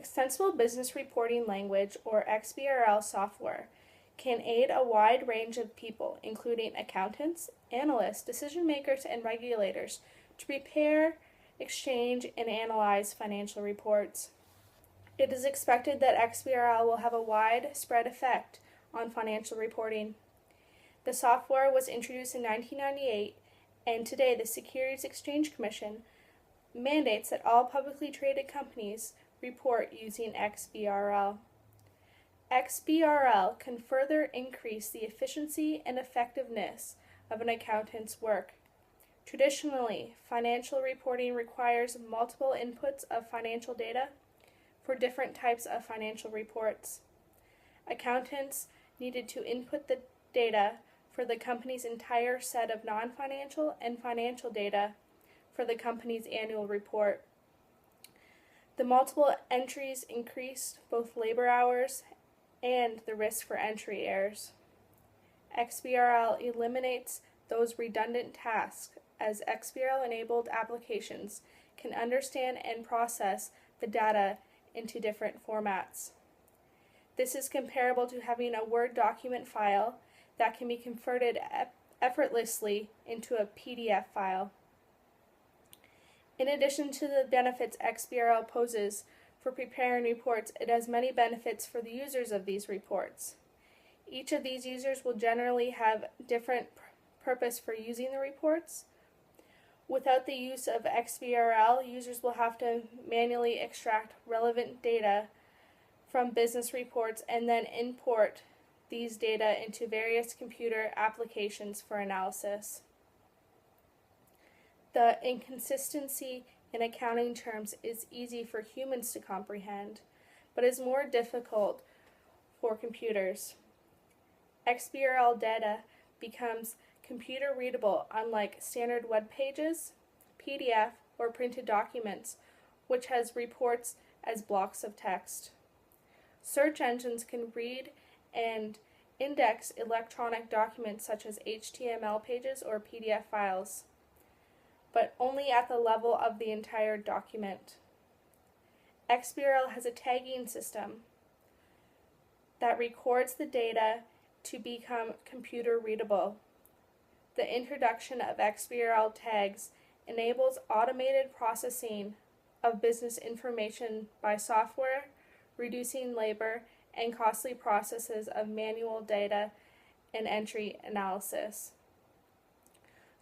Extensible Business Reporting Language, or Xbrl software, can aid a wide range of people, including accountants, analysts, decision makers, and regulators, to prepare, exchange, and analyze financial reports. It is expected that Xbrl will have a widespread effect on financial reporting. The software was introduced in 1998, and today the Securities Exchange Commission mandates that all publicly traded companies report using Xbrl. Xbrl can further increase the efficiency and effectiveness of an accountant's work. Traditionally, financial reporting requires multiple inputs of financial data for different types of financial reports. Accountants needed to input the data for the company's entire set of non-financial and financial data for the company's annual report. The multiple entries increased both labor hours and the risk for entry errors. Xbrl eliminates those redundant tasks, as Xbrl-enabled applications can understand and process the data into different formats. This is comparable to having a Word document file that can be converted effortlessly into a PDF file. In addition to the benefits Xbrl poses for preparing reports, it has many benefits for the users of these reports. Each of these users will generally have different purpose for using the reports. Without the use of Xbrl, users will have to manually extract relevant data from business reports and then import these data into various computer applications for analysis. The inconsistency in accounting terms is easy for humans to comprehend, but is more difficult for computers. Xbrl data becomes computer readable, unlike standard web pages, PDF, or printed documents, which has reports as blocks of text. Search engines can read and index electronic documents such as HTML pages or PDF files, but only at the level of the entire document. Xbrl has a tagging system that records the data to become computer readable. The introduction of Xbrl tags enables automated processing of business information by software, reducing labor and costly processes of manual data and entry analysis.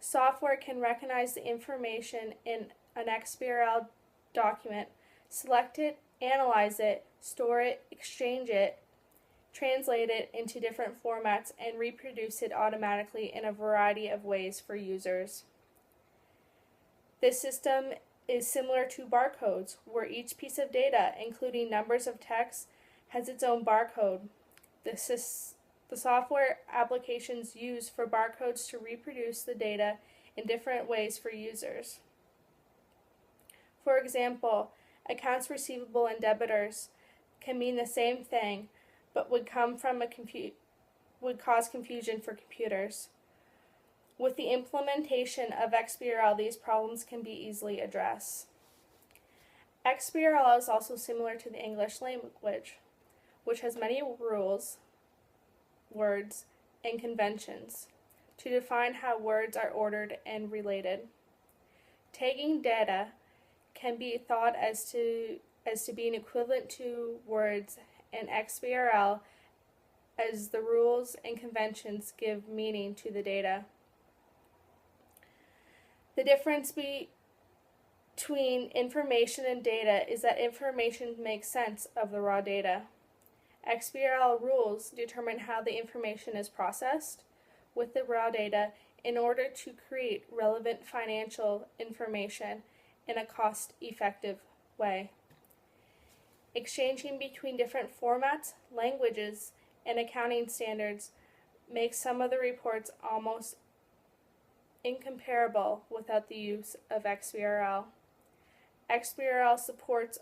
Software can recognize the information in an Xbrl document, select it, analyze it, store it, exchange it, translate it into different formats, and reproduce it automatically in a variety of ways for users. This system is similar to barcodes, where each piece of data, including numbers of text, has its own barcode. The software applications use for barcodes to reproduce the data in different ways for users. For example, accounts receivable and debitors can mean the same thing, but would cause confusion for computers. With the implementation of Xbrl, these problems can be easily addressed. Xbrl is also similar to the English language, which has many rules, words, and conventions to define how words are ordered and related. Tagging data can be thought as to being equivalent to words, and Xbrl as the rules and conventions give meaning to the data. The difference between information and data is that information makes sense of the raw data. Xbrl rules determine how the information is processed with the raw data in order to create relevant financial information in a cost-effective way. Exchanging between different formats, languages, and accounting standards makes some of the reports almost incomparable without the use of Xbrl. Xbrl supports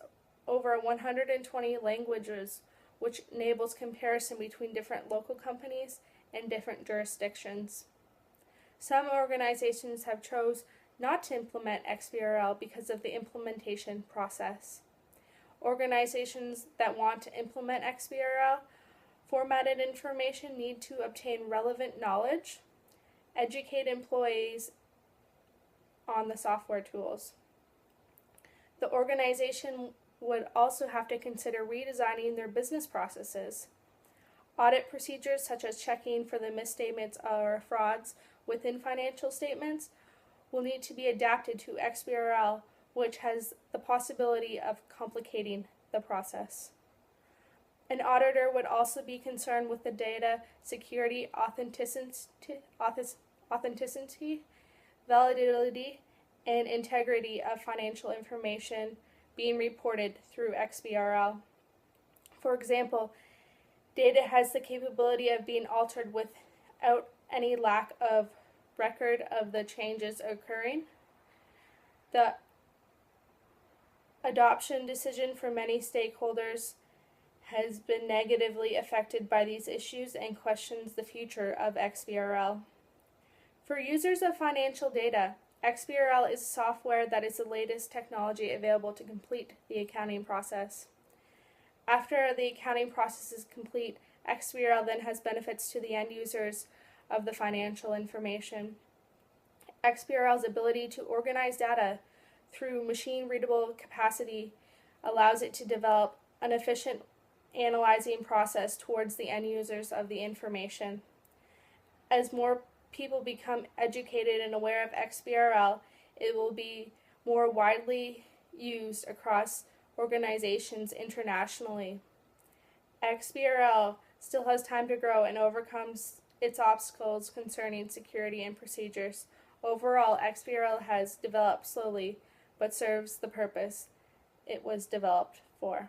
over 120 languages, which enables comparison between different local companies and different jurisdictions. Some organizations have chosen not to implement Xbrl because of the implementation process. Organizations that want to implement Xbrl formatted information need to obtain relevant knowledge, educate employees on the software tools. The organization would also have to consider redesigning their business processes. Audit procedures such as checking for the misstatements or frauds within financial statements will need to be adapted to Xbrl, which has the possibility of complicating the process. An auditor would also be concerned with the data security, authenticity, validity, and integrity of financial information being reported through Xbrl. For example, data has the capability of being altered without any lack of record of the changes occurring. The adoption decision for many stakeholders has been negatively affected by these issues and questions the future of Xbrl. For users of financial data, Xbrl is software that is the latest technology available to complete the accounting process. After the accounting process is complete, Xbrl then has benefits to the end users of the financial information. Xbrl's ability to organize data through machine-readable capacity allows it to develop an efficient analyzing process towards the end users of the information. As more people become educated and aware of Xbrl, it will be more widely used across organizations internationally. Xbrl still has time to grow and overcomes its obstacles concerning security and procedures. Overall, Xbrl has developed slowly but serves the purpose it was developed for.